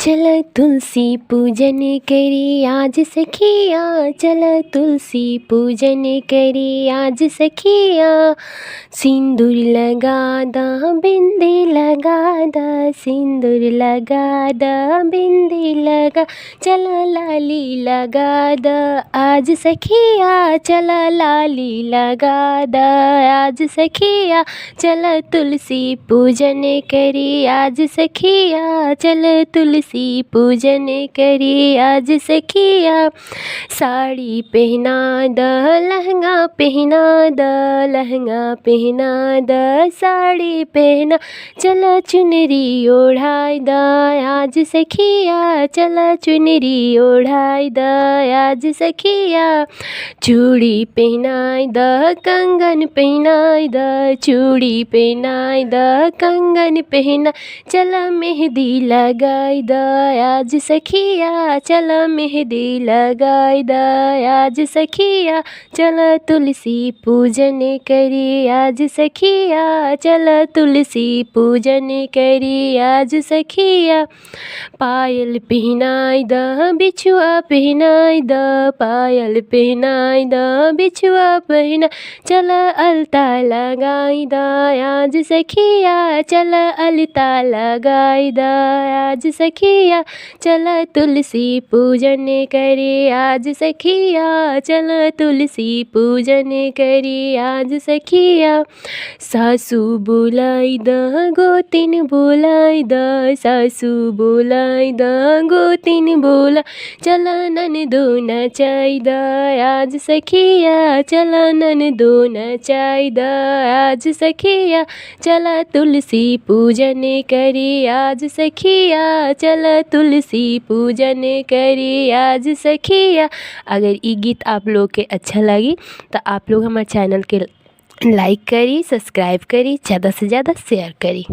चल तुलसी पूजन करी आज सखिया, चल तुलसी पूजन करी आज सखिया। सिंदूर लगा दा बिंदी लगा दा, सिंदूर लगा दा बिंदी लगा, चल लाली लगा दा आज सखिया, चल लाली लगा दा आज सखिया। चल तुलसी पूजन करी आज सखिया, चल तुलसी पूजन करी आज सखिया। साड़ी पहना द लहंगा पहना द, लहंगा पहना द साड़ी पहना, चल चुनरी ओढ़ाई द आज सखिया, चल चुनरी ओढ़ाई द आज सखिया। चूड़ी पहनाई द कंगन पहनाई द, चूड़ी पहनाई द कंगन पहना, चल मेहंदी लगाई द आज सखिया, चल मेहंदी लगाई द आज सखिया। चल तुलसी पूजन करी आज सखिया, चल तुलसी पूजन करी आज सखिया। पायल पहनाई द बिछुआ पहनाई द, पायल पहनाई द बिछुआ पहना, चल अलता लगाई द आज सखिया, चल अलता लगाई द आज सखिया। चल तुलसी पूजन करे आज सखिया, चल तुलसी पूजन करे आज सखिया। सासू बुलाई द गोतिन बुलाई द, सासू बुलाई द गोतिन बोला, चल ननदो नचाई द आज सखिया, चल ननदो नचाई द आज सखिया। चल तुलसी पूजन करी आज सखिया, चल तुलसी पूजन करी आज सखिया। अगर ये गीत आप लोग के अच्छा लगी तो आप लोग हमारे चैनल के लाइक करी, सब्सक्राइब करी, ज़्यादा से ज़्यादा शेयर करी।